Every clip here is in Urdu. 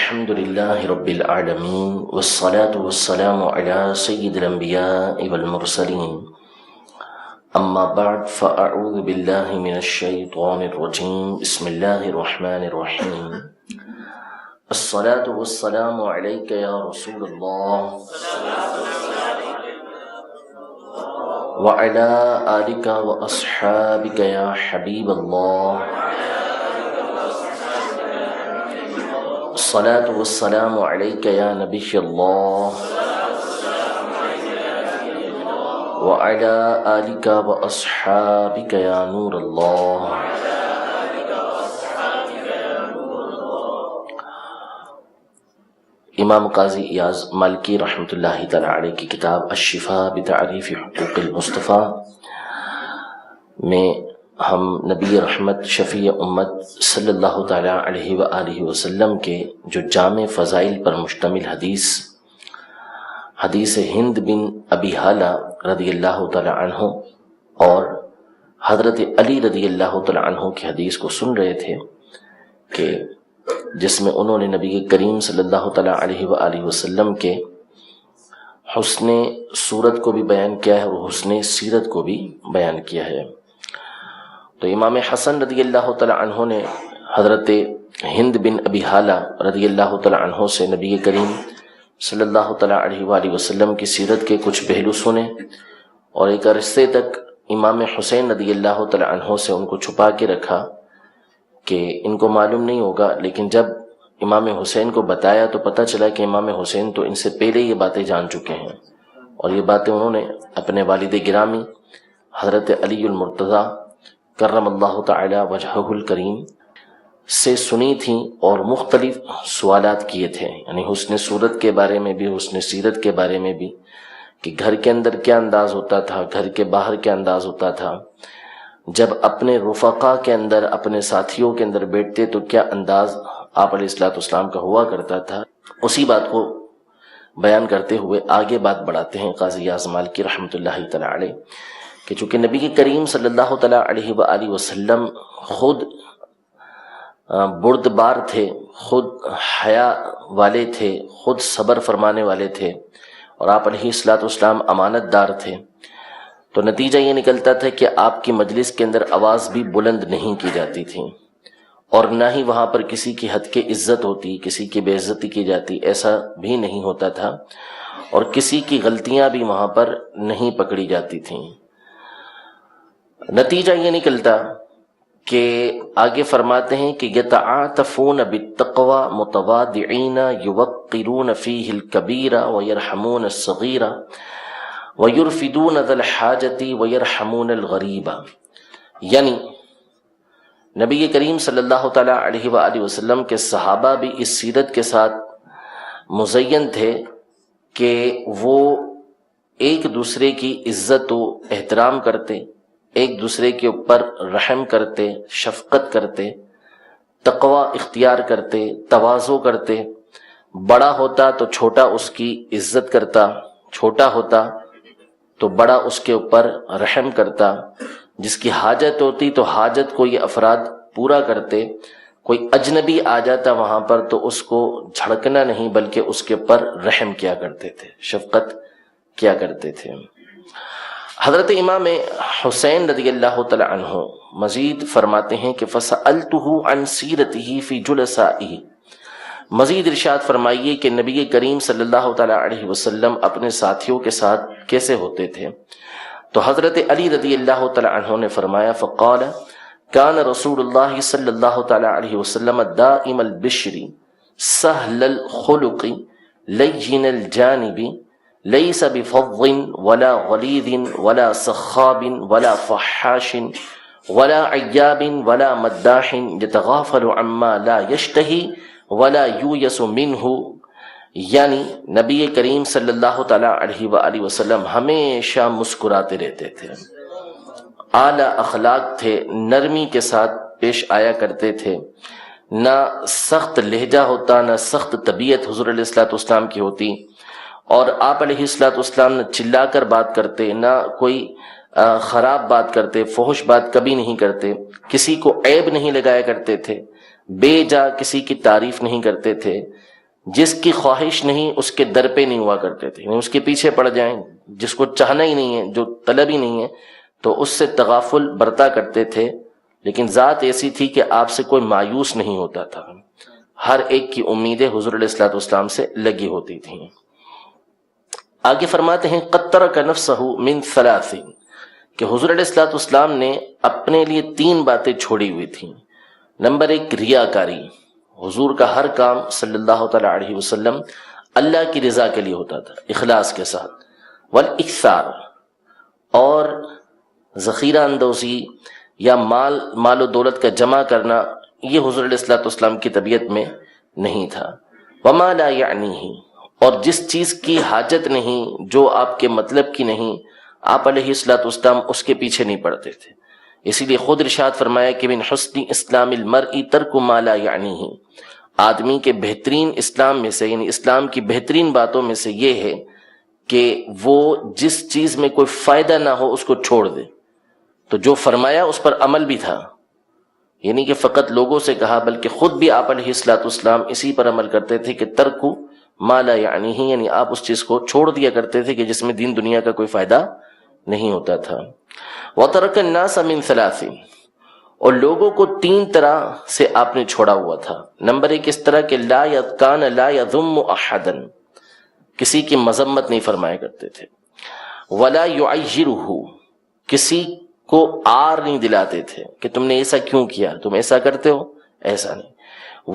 الحمد لله رب العالمين والصلاة والسلام على سيد الأنبياء والمرسلين أما بعد فأعوذ بالله من الشيطان الرجيم بسم الله الرحمن الرحيم الصلاة والسلام عليك يا رسول الله وعلى آلك وأصحابك يا حبيب الله الصلاة والسلام عليك يا نبي الله وعلى آلك وأصحابك يا نور الله. امام قاضی ایاز مالکی رحمۃ اللہ تعالی علیہ کی کتاب الشفاء بتعریف حقوق المصطفیٰ میں ہم نبی رحمت شفیع امت صلی اللہ تعالی علیہ وآلہ وسلم کے جو جامع فضائل پر مشتمل حدیث ہند بن ابی حالہ رضی اللہ تعالی عنہ اور حضرت علی رضی اللہ تعالی عنہ کی حدیث کو سن رہے تھے کہ جس میں انہوں نے نبی کریم صلی اللہ تعالی علیہ وآلہ وسلم کے حسن صورت کو بھی بیان کیا ہے اور حسن سیرت کو بھی بیان کیا ہے. تو امام حسن رضی اللہ تعالی عنہ نے حضرت ہند بن ابی حالہ رضی اللہ تعالی عنہ سے نبی کریم صلی اللہ تعالی علیہ وآلہ وسلم کی سیرت کے کچھ پہلو سنے اور ایک عرصے تک امام حسین رضی اللہ تعالی عنہ سے ان کو چھپا کے رکھا کہ ان کو معلوم نہیں ہوگا، لیکن جب امام حسین کو بتایا تو پتہ چلا کہ امام حسین تو ان سے پہلے یہ باتیں جان چکے ہیں اور یہ باتیں انہوں نے اپنے والد گرامی حضرت علی المرتضیٰ کرم اللہ تعالی وجہہ الکریم سے سنی تھیں اور مختلف سوالات کیے تھے، یعنی حسن صورت کے بارے میں بھی، حسن سیرت کے بارے میں بھی، کہ گھر کے اندر کیا انداز ہوتا تھا، گھر کے باہر کیا انداز ہوتا تھا، جب اپنے رفقا کے اندر اپنے ساتھیوں کے اندر بیٹھتے تو کیا انداز آپ علیہ الصلوۃ والسلام کا ہوا کرتا تھا. اسی بات کو بیان کرتے ہوئے آگے بات بڑھاتے ہیں قاضی ایاز مالکی رحمۃ اللہ تعالی علیہ کہ چونکہ نبی کریم صلی اللہ تعالی علیہ وآلہ وسلم خود بردبار تھے، خود حیا والے تھے، خود صبر فرمانے والے تھے اور آپ علیہ الصلوۃ والسلام امانت دار تھے، تو نتیجہ یہ نکلتا تھا کہ آپ کی مجلس کے اندر آواز بھی بلند نہیں کی جاتی تھی اور نہ ہی وہاں پر کسی کی حد کے عزت ہوتی، کسی کی بے عزتی کی جاتی، ایسا بھی نہیں ہوتا تھا اور کسی کی غلطیاں بھی وہاں پر نہیں پکڑی جاتی تھیں. نتیجہ یہ نکلتا کہ آگے فرماتے ہیں کہ یتعاطفون بالتقوی متواضعین یوقرون فیہ الکبیر ویرحمون الصغیر وَيُرْفِدُونَ ذَا الْحَاجَةِ وَيَرْحَمُونَ الْغَرِيبَ. یعنی نبی کریم صلی اللہ تعالی علیہ وآلہ وسلم کے صحابہ بھی اس سیرت کے ساتھ مزین تھے کہ وہ ایک دوسرے کی عزت و احترام کرتے، ایک دوسرے کے اوپر رحم کرتے، شفقت کرتے، تقوی اختیار کرتے، تواضع کرتے، بڑا ہوتا تو چھوٹا اس کی عزت کرتا، چھوٹا ہوتا تو بڑا اس کے اوپر رحم کرتا، جس کی حاجت ہوتی تو حاجت کو یہ افراد پورا کرتے، کوئی اجنبی آ جاتا وہاں پر تو اس کو جھڑکنا نہیں بلکہ اس کے اوپر رحم کیا کرتے تھے، شفقت کیا کرتے تھے. حضرت امام حسین رضی اللہ تعالی عنہ مزید فرماتے ہیں کہ فَسَأَلْتُهُ عَنْ سِيرَتِهِ فِي جُلَسَائِهِ. مزید ارشاد فرمائیے کہ نبی کریم صلی اللہ تعالی علیہ وسلم اپنے ساتھیوں کے ساتھ کیسے ہوتے تھے. تو حضرت علی رضی اللہ تعالی عنہ نے فرمایا فقال کان رسول اللہ صلی اللہ تعالی علیہ وسلم دائم البشر سهل الخلق لین الجانب لیس بفظ ولا غلیظ ولا سخاب ولا فحاش ولا عیاب ولا مداح یتغافل عما لا یشتہی ولا یویس منہ. یعنی نبی کریم صلی اللہ تعالی علیہ وآلہ وسلم ہمیشہ مسکراتے رہتے تھے، اعلیٰ اخلاق تھے، نرمی کے ساتھ پیش آیا کرتے تھے، نہ سخت لہجہ ہوتا، نہ سخت طبیعت حضور علیہ الصلوۃ والسلام کی ہوتی، اور آپ علیہ الصلوۃ والسلام نہ چلا کر بات کرتے، نہ کوئی خراب بات کرتے، فحش بات کبھی نہیں کرتے، کسی کو عیب نہیں لگایا کرتے تھے، بے جا کسی کی تعریف نہیں کرتے تھے، جس کی خواہش نہیں اس کے در پہ نہیں ہوا کرتے تھے، یعنی اس کے پیچھے پڑ جائیں، جس کو چاہنا ہی نہیں ہے، جو طلب ہی نہیں ہے، تو اس سے تغافل برتا کرتے تھے، لیکن ذات ایسی تھی کہ آپ سے کوئی مایوس نہیں ہوتا تھا، ہر ایک کی امیدیں حضور علیہ الصلوۃ والسلام سے لگی ہوتی تھیں۔ آگے فرماتے ہیں قد ترک نفسہ من ثلاث، کہ حضور علیہ الصلوۃ والسلام نے اپنے لیے 3 باتیں چھوڑی ہوئی تھیں۔ نمبر 1 ریاکاری، حضور کا ہر کام صلی اللہ تعالی علیہ وسلم اللہ کی رضا کے لیے ہوتا تھا، اخلاص کے ساتھ۔ والاکثار، اور ذخیرہ اندوزی یا مال و دولت کا جمع کرنا، یہ حضور علیہ الصلوۃ والسلام کی طبیعت میں نہیں تھا۔ وما لا یعنیہ، اور جس چیز کی حاجت نہیں، جو آپ کے مطلب کی نہیں، آپ علیہ الصلوۃ والسلام اس کے پیچھے نہیں پڑتے تھے۔ اسی لیے خود ارشاد فرمایا کہ من حسن اسلام المرء ترک ما لا یعنیہ، آدمی کے بہترین اسلام میں سے، یعنی اسلام کی بہترین باتوں میں سے یہ ہے کہ وہ جس چیز میں کوئی فائدہ نہ ہو اس کو چھوڑ دے۔ تو جو فرمایا اس پر عمل بھی تھا، یعنی کہ فقط لوگوں سے کہا، بلکہ خود بھی آپ علیہ الصلوۃ والسلام اسی پر عمل کرتے تھے کہ ترک ما لا یعنیہ، یعنی آپ اس چیز کو چھوڑ دیا کرتے تھے کہ جس میں دین دنیا کا کوئی فائدہ نہیں ہوتا تھا۔ وَتَرَكَ النَّاسَ مِن ثَلَاثٍ، اور لوگوں کو 3 طرح سے آپ نے چھوڑا ہوا تھا۔ نمبر 1 اس طرح کہ لا يذم احدا، کسی کی مذمت نہیں فرمایا کرتے تھے۔ ولا يعيره، کسی کو آر نہیں دلاتے تھے کہ تم نے ایسا کیوں کیا، تم ایسا کرتے ہو، ایسا نہیں۔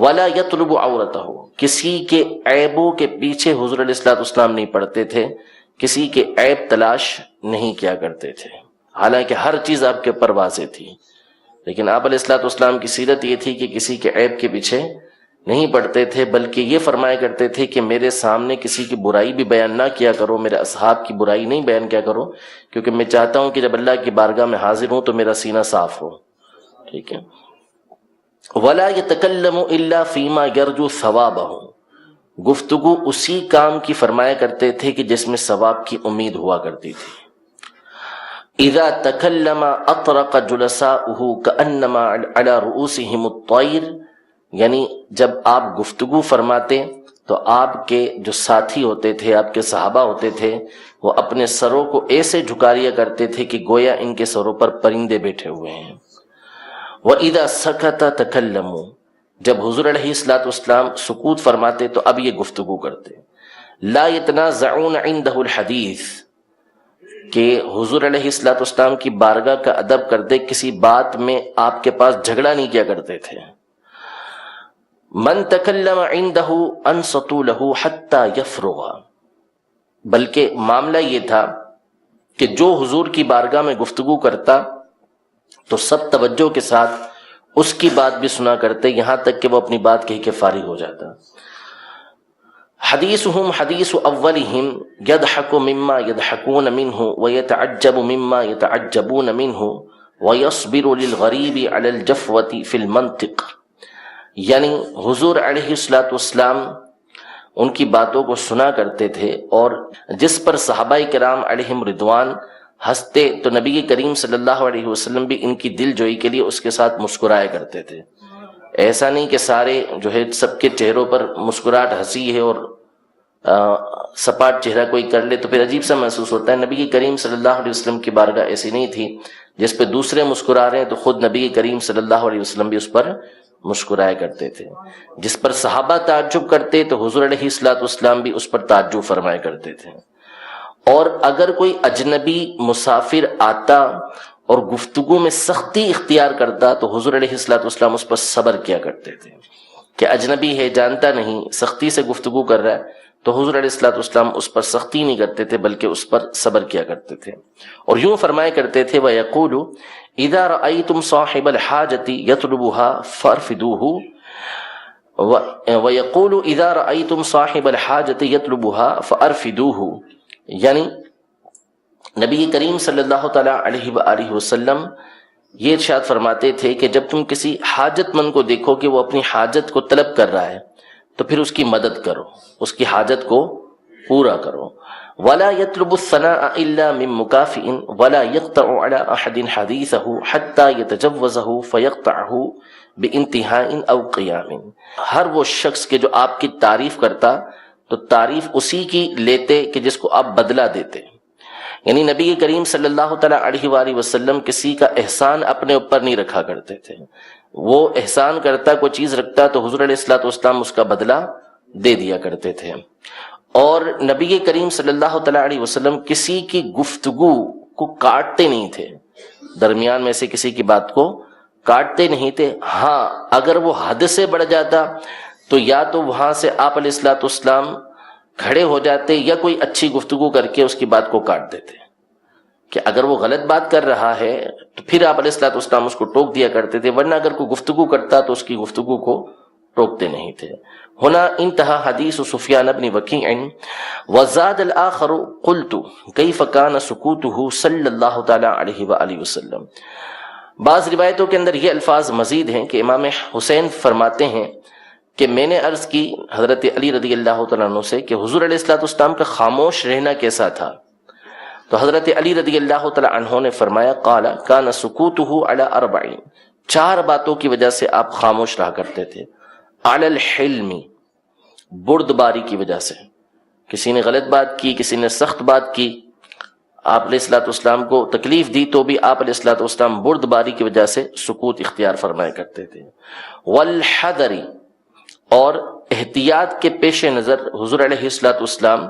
ولا يطلب عورته، کسی کے عیبوں کے پیچھے حضور علیہ الصلوۃ والسلام نہیں پڑتے تھے، کسی کے عیب تلاش نہیں کیا کرتے تھے، حالانکہ ہر چیز آپ کے اوپر واضح تھی، لیکن آپ علیہ الصلوۃ والسلام کی سیرت یہ تھی کہ کسی کے عیب کے پیچھے نہیں پڑتے تھے، بلکہ یہ فرمایا کرتے تھے کہ میرے سامنے کسی کی برائی بھی بیان نہ کیا کرو، میرے اصحاب کی برائی نہیں بیان کیا کرو، کیونکہ میں چاہتا ہوں کہ جب اللہ کی بارگاہ میں حاضر ہوں تو میرا سینہ صاف ہو، ٹھیک ہے۔ ولا يتکلم الا فيما يرجو ثوابہ، گفتگو اسی کام کی فرمایا کرتے تھے کہ جس میں ثواب کی امید ہوا کرتی تھی۔ اذا تکلم اطرق جلساؤہ کانما علی رؤوسہم الطیر، یعنی جب آپ گفتگو فرماتے تو آپ کے جو ساتھی ہوتے تھے، آپ کے صحابہ ہوتے تھے، وہ اپنے سروں کو ایسے جھکا لیا کرتے تھے کہ گویا ان کے سروں پر پرندے بیٹھے ہوئے ہیں۔ وَإِذَا سَكَتَ تَكَلَّمُوا، جب حضور علیہ الصلوۃ والسلام سکوت فرماتے تو اب یہ گفتگو کرتے۔ لا يتنازعون عنده الحدیث، کہ حضور علیہ الصلوۃ والسلام کی بارگاہ کا ادب کرتے، کسی بات میں آپ کے پاس جھگڑا نہیں کیا کرتے تھے۔ من تکلم عنده انصتوا له حتى يفرغ، بلکہ معاملہ یہ تھا کہ جو حضور کی بارگاہ میں گفتگو کرتا تو سب توجہ کے ساتھ اس کی بات بھی سنا کرتے، یہاں تک کہ وہ اپنی بات کہی کے فارغ ہو جاتا۔ حدیثہم حدیث اولہم یضحک مما یضحکون منہ ویتعجب مما یتعجبون منہ ویصبر للغریب علی الجفوۃ فی المنطق، یعنی حضور علیہ الصلوۃ والسلام ان کی باتوں کو سنا کرتے تھے، اور جس پر صحابہ کرام علیہم رضوان ہنستے تو نبی کریم صلی اللہ علیہ وسلم بھی ان کی دل جوئی کے لیے اس کے ساتھ مسکرایا کرتے تھے۔ ایسا نہیں کہ سارے جو ہے سب کے چہروں پر مسکراہٹ ہنسی ہے اور سپاٹ چہرہ کوئی کر لے تو پھر عجیب سا محسوس ہوتا ہے۔ نبی کریم صلی اللہ علیہ وسلم کی بارگاہ ایسی نہیں تھی، جس پہ دوسرے مسکرا رہے ہیں تو خود نبی کریم صلی اللہ علیہ وسلم بھی اس پر مسکرایا کرتے تھے۔ جس پر صحابہ تعجب کرتے تو حضور علیہ الصلوۃ والسلام بھی اس پر تعجب فرمایا کرتے تھے۔ اور اگر کوئی اجنبی مسافر آتا اور گفتگو میں سختی اختیار کرتا تو حضور علیہ الصلوۃ والسلام اس پر صبر کیا کرتے تھے، کہ اجنبی ہے، جانتا نہیں، سختی سے گفتگو کر رہا ہے، تو حضور علیہ الصلوۃ والسلام اس پر سختی نہیں کرتے تھے بلکہ اس پر صبر کیا کرتے تھے، اور یوں فرمایا کرتے تھے وَيَقُولُ إِذَا رَأَيْتُمْ صَاحِبَ الْحَاجَةِ يَطْلُبُهَا فَأَرْفِدُوهُ وَيَقُولُ إِذَا رَأَيْتُمْ صَاحِبَ الْحَاجَةِ يَطْلُبُهَا فَأَرْفِدُوهُ، یعنی نبی کریم صلی اللہ تعالی علیہ وآلہ وسلم یہ ارشاد فرماتے تھے کہ جب تم کسی حاجت مند کو دیکھو کہ وہ اپنی حاجت کو طلب کر رہا ہے تو پھر اس کی مدد کرو، اس کی حاجت کو پورا کرو۔ ولا يطلب الثناء الا من مكافئ ولا يقطع على احد حديثه حتى يتجوزه فيقطعه بانتہاء او قیام، ہر وہ شخص کے جو آپ کی تعریف کرتا تو تعریف اسی کی لیتے کہ جس کو آپ بدلہ دیتے. یعنی نبی کریم صلی اللہ تعالیٰ علیہ وآلہ وسلم کسی کا احسان اپنے اوپر نہیں رکھا کرتے تھے. وہ احسان کرتا، کوئی چیز رکھتا تو حضور علیہ الصلوۃ والسلام اس کا بدلہ دے دیا کرتے تھے. اور نبی کریم صلی اللہ تعالیٰ علیہ وسلم کسی کی گفتگو کو کاٹتے نہیں تھے، درمیان میں سے کسی کی بات کو کاٹتے نہیں تھے. ہاں اگر وہ حد سے بڑھ جاتا تو یا تو وہاں سے آپ علیہ الصلوۃ والسلام کھڑے ہو جاتے یا کوئی اچھی گفتگو کر کے اس کی بات کو کاٹ دیتے. کہ اگر وہ غلط بات کر رہا ہے تو پھر آپ علیہ الصلوۃ والسلام اس کو ٹوک دیا کرتے تھے، ورنہ اگر کوئی گفتگو کرتا تو اس کی گفتگو کو ٹوکتے نہیں تھے. ہونا انتہا حدیث سفیان بن وکیع. وزاد الآخر قلت کیف کان سکوتہ صلی اللہ تعالی علیہ وآلہ وسلم. بعض روایتوں کے اندر یہ الفاظ مزید ہیں کہ امام حسین فرماتے ہیں کہ میں نے عرض کی حضرت علی رضی اللہ تعالیٰ عنہ سے کہ حضور علیہ الصلوۃ والسلام کا خاموش رہنا کیسا تھا. تو حضرت علی رضی اللہ تعالیٰ عنہ نے فرمایا قال کان سکوتہ علی 4، 4 باتوں کی وجہ سے آپ خاموش رہا کرتے تھے. علی الحلم، بردباری کی وجہ سے، کسی نے غلط بات کی، کسی نے سخت بات کی، آپ علیہ الصلوۃ والسلام کو تکلیف دی تو بھی آپ علیہ الصلوۃ والسلام بردباری کی وجہ سے سکوت اختیار فرمایا کرتے تھے. والحذر، اور احتیاط کے پیش نظر حضور علیہ الصلوۃ والسلام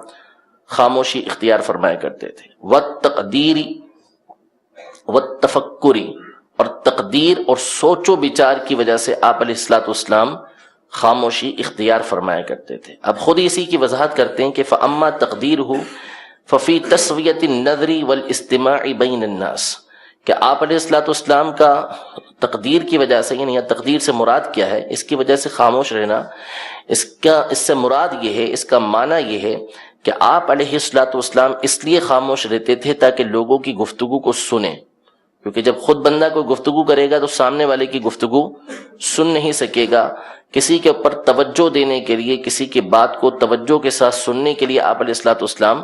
خاموشی اختیار فرمایا کرتے تھے. والتقدیر والتفکر، اور تقدیر اور سوچ و بچار کی وجہ سے آپ علیہ الصلوۃ والسلام خاموشی اختیار فرمایا کرتے تھے. اب خود اسی کی وضاحت کرتے ہیں کہ فاما تقدیرہ ففی تسویۃ النظر والاستماع بین الناس، کہ آپ علیہ الصلوۃ والسلام کا تقدیر کی وجہ سے، یعنی تقدیر سے مراد کیا ہے، اس کی وجہ سے خاموش رہنا، اس سے مراد یہ ہے، اس کا معنی یہ ہے کہ آپ علیہ الصلوۃ والسلام اس لیے خاموش رہتے تھے تاکہ لوگوں کی گفتگو کو سنیں. کیونکہ جب خود بندہ کوئی گفتگو کرے گا تو سامنے والے کی گفتگو سن نہیں سکے گا. کسی کے اوپر توجہ دینے کے لیے، کسی کی بات کو توجہ کے ساتھ سننے کے لیے آپ علیہ الصلوۃ والسلام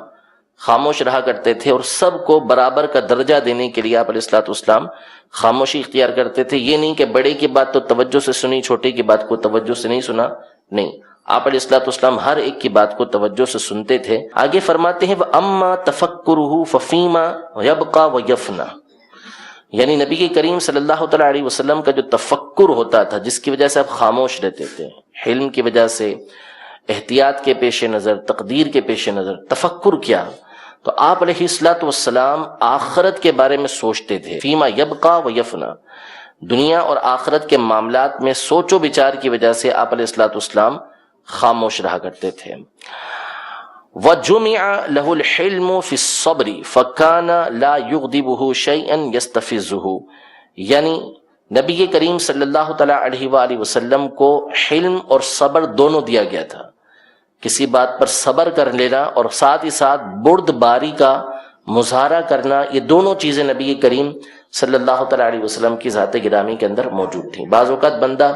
خاموش رہا کرتے تھے، اور سب کو برابر کا درجہ دینے کے لیے آپ علیہ الصلوۃ والسلام خاموشی اختیار کرتے تھے. یہ نہیں کہ بڑے کی بات تو توجہ سے سنی، چھوٹے کی بات کو توجہ سے نہیں سنا، نہیں، آپ علیہ الصلوۃ والسلام ہر ایک کی بات کو توجہ سے سنتے تھے. آگے فرماتے ہیں وَأَمَّا تَفَكُّرُهُ فَفِيمَا يَبْقَى وَيَفْنَى، یعنی نبی کریم صلی اللہ تعالیٰ علیہ وسلم کا جو تفکر ہوتا تھا، جس کی وجہ سے آپ خاموش رہتے تھے، حلم کی وجہ سے، احتیاط کے پیش نظر، تقدیر کے پیش نظر. تفکر کیا؟ تو آپ علیہ الصلوۃ والسلام آخرت کے بارے میں سوچتے تھے. فیما یبقا و یفنا، دنیا اور آخرت کے معاملات میں سوچ و بچار کی وجہ سے آپ علیہ الصلوۃ والسلام خاموش رہا کرتے تھے. وَجُمِعَ لَهُ الْحِلْمُ فِي الصَّبْرِ فَكَانَ لَا يُغْضِبُهُ شَيْئًا يَسْتَفِزُّهُ، یعنی نبی کریم صلی اللہ تعالیٰ علیہ وآلہ وسلم کو حلم اور صبر دونوں دیا گیا تھا. کسی بات پر صبر کر لینا اور ساتھ ہی ساتھ بردباری کا مظاہرہ کرنا، یہ دونوں چیزیں نبی کریم صلی اللہ تعالیٰ علیہ وسلم کی ذات گرامی کے اندر موجود تھیں. بعض اوقات بندہ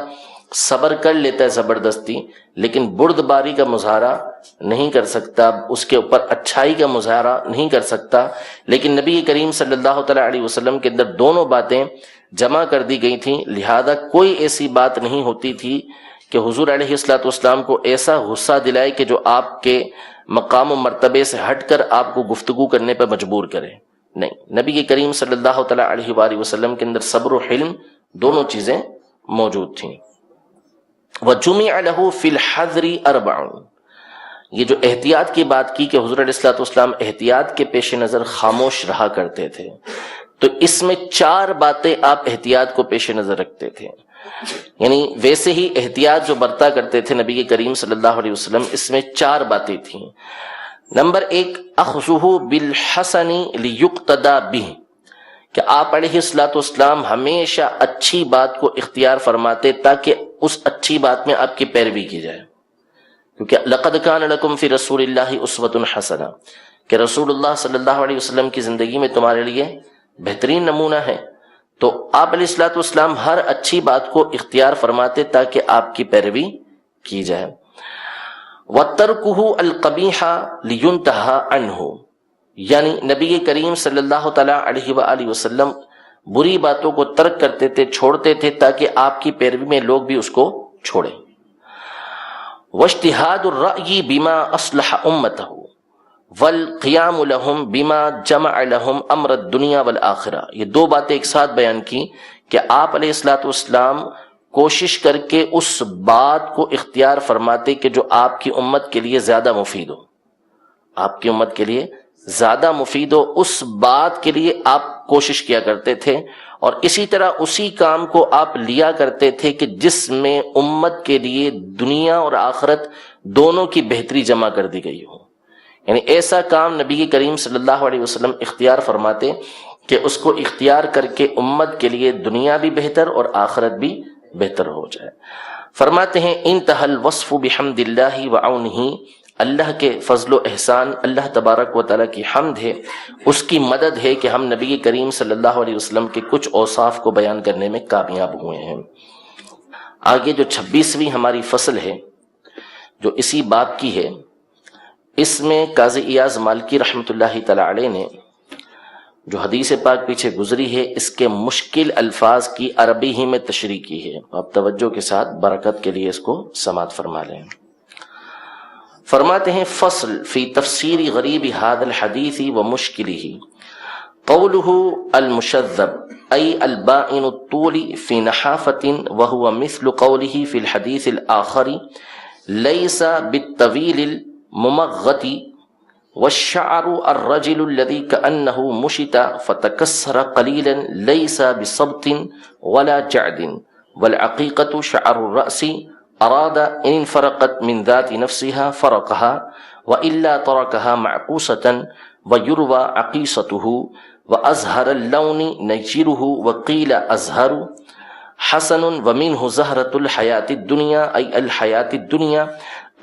صبر کر لیتا ہے زبردستی، لیکن بردباری کا مظاہرہ نہیں کر سکتا، اس کے اوپر اچھائی کا مظاہرہ نہیں کر سکتا. لیکن نبی کریم صلی اللہ تعالیٰ علیہ وسلم کے اندر دونوں باتیں جمع کر دی گئی تھیں، لہذا کوئی ایسی بات نہیں ہوتی تھی کہ حضور علیہ الصلوۃ والسلام کو ایسا غصہ دلائے کہ جو آپ کے مقام و مرتبے سے ہٹ کر آپ کو گفتگو کرنے پر مجبور کرے. نہیں، نبی کریم صلی اللہ تعالیٰ علیہ وآلہ وسلم کے اندر صبر و حلم دونوں چیزیں موجود تھیں. وَجُمِعَ لَهُ فِي الْحَذْرِ 4، یہ جو احتیاط کی بات کی کہ حضور علیہ الصلوۃ والسلام احتیاط کے پیش نظر خاموش رہا کرتے تھے، تو اس میں 4 باتیں آپ احتیاط کو پیش نظر رکھتے تھے. یعنی ویسے ہی احتیاط جو برتا کرتے تھے نبی کریم صلی اللہ علیہ وسلم، اس میں 4 باتیں تھیں. نمبر 1، اخذہ بالحسن لیقتدى بہ، کہ آپ علیہ الصلوۃ والسلام ہمیشہ اچھی بات کو اختیار فرماتے تاکہ اس اچھی بات میں آپ کی پیروی کی جائے. کیونکہ لقد کان لکم فی رسول اللہ اسوۃ حسنہ، کہ رسول اللہ صلی اللہ علیہ وسلم کی زندگی میں تمہارے لیے بہترین نمونہ ہے. تو آپ علیہ الصلوۃ والسلام ہر اچھی بات کو اختیار فرماتے تاکہ آپ کی پیروی کی جائے. وَتَرْكُهُ الْقَبِيحَ لِيُنْتَهَى عَنْهُ، یعنی نبی کریم صلی اللہ تعالیٰ علیہ وآلہ وسلم بری باتوں کو ترک کرتے تھے، چھوڑتے تھے، تاکہ آپ کی پیروی میں لوگ بھی اس کو چھوڑیں۔ واجتہاد الرأی بما اصلح امتہ والقیام لهم بما جمع لهم امر الدنیا والآخرہ۔ یہ دو باتیں ایک ساتھ بیان کی کہ آپ علیہ الصلوۃ والسلام کوشش کر کے اس بات کو اختیار فرماتے کہ جو آپ کی امت کے لیے زیادہ مفید ہو، آپ کی امت کے لیے زیادہ مفید ہو، اس بات کے لیے آپ کوشش کیا کرتے تھے، اور اسی طرح اسی کام کو آپ لیا کرتے تھے کہ جس میں امت کے لیے دنیا اور آخرت دونوں کی بہتری جمع کر دی گئی ہو۔ یعنی ایسا کام نبی کریم صلی اللہ علیہ وسلم اختیار فرماتے کہ اس کو اختیار کر کے امت کے لیے دنیا بھی بہتر اور آخرت بھی بہتر ہو جائے۔ فرماتے ہیں انتہى الوصف بحمد اللہ وعونہ، اللہ کے فضل و احسان، اللہ تبارک و تعالیٰ کی حمد ہے، اس کی مدد ہے کہ ہم نبی کریم صلی اللہ علیہ وسلم کے کچھ اوصاف کو بیان کرنے میں کامیاب ہوئے ہیں۔ آگے جو 26ویں ہماری فصل ہے جو اسی باب کی ہے، اس میں قاضی ایاز مالکی رحمۃ اللہ تعالی علیہ نے جو حدیث پاک پیچھے گزری ہے اس کے مشکل الفاظ کی عربی ہی میں تشریح کی ہے، آپ توجہ کے ساتھ برکت کے لیے اس کو سماعت فرما لیں۔ فرماتے ہیں فصل فی تفسیر غریب هذا الحدیث ومشکلہ، قوله المشذب ای البائن الطول فی نحافۃ وهو مثل قوله فی الحدیث الآخر لیس بالطویل الممغط والشعر الرجل الذي كأنه مشط فتكسر قليلا ليس بصبت ولا جعد والعقيقة شعر الرأس أراد إن انفرقت من ذات نفسها فرقها وإلا تركها معقوسة ويروى عقيصته وأزهر اللون نجره وقيل أزهر حسن ومنه زهرة الحياة الدنيا أي الحياة الدنيا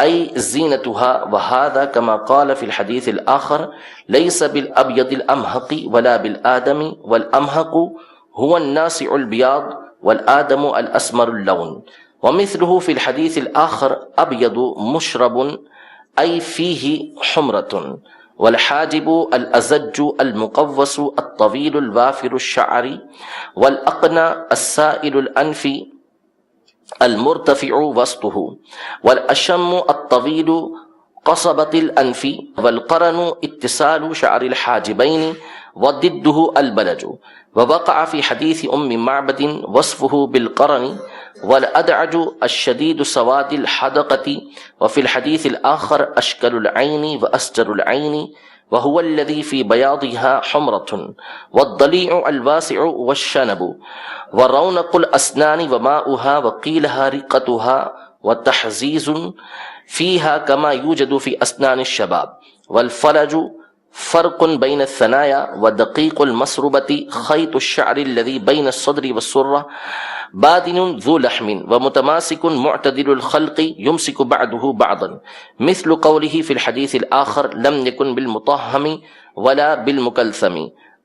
أي زينتها وهذا كما قال في الحديث الآخر ليس بالأبيض الأمهق ولا بالآدم والأمهق هو الناصع البياض والآدم الأسمر اللون ومثله في الحديث الآخر أبيض مشرب أي فيه حمرة والحاجب الأزج المقوس الطويل الوافر الشعر والأقنى السائل الأنف المرتفع وسطه والأشم الطويل قصبة الأنف والقرن اتصال شعر الحاجبين وضده البلج ووقع في حديث معبد وصفه بالقرن والأدعج الشديد سواد الحدقة وفي الحديث الآخر أشكل العين وأسجر العين وهو الذي في بياضها حمرة والضليع الواسع والشنب ورونق الأسنان وماؤها وقيلها رقتها وتحزيز فيها كما يوجد في أسنان الشباب والفلج فرق بين الثنايا ودقيق المسربة خيط الشعر الذي بين الصدر والسرة بادن ذو لحم ومتماسك معتدل الخلق يمسك بعضه بعضا مثل قوله في الحديث الآخر لم يكن بالمطهم ولا بالمكلثم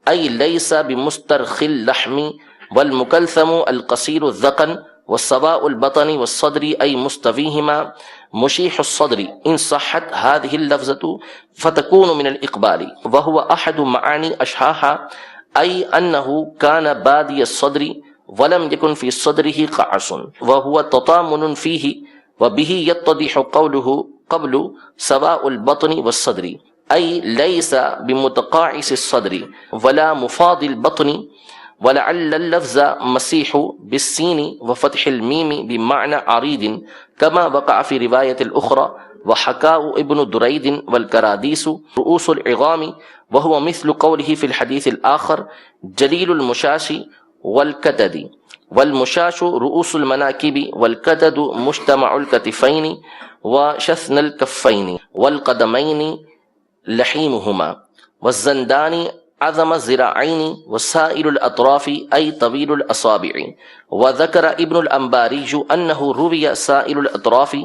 أي ليس بمسترخي اللحم والمكلثم القصير الذقن والصباء البطن والصدر أي مستويهما مشيح الصدر إن صحت هذه اللفظة فتكون من الإقبال وهو أحد معاني أشحاحا أي أنه كان بادي الصدر ولم يكن في صدره قعس وهو تطامن فيه وبه يتضح قوله قبل سواء البطن والصدر أي ليس بمتقاعس الصدر ولا مفاض البطن ولعل اللفظ مسيح بالسين وفتح الميم بمعنى عريض كما وقع في رواية الأخرى وحكاه ابن دريد والكراديس رؤوس العظام وهو مثل قوله في الحديث الآخر جليل المشاش والكتد والمشاش رؤوس المناكب والكتد مجتمع الكتفين وشثن الكفين والقدمين لحيمهما والزندان عظم الذراعين وسائل الأطراف أي طويل الأصابع وذكر ابن الأنباري أنه روي سائل الأطراف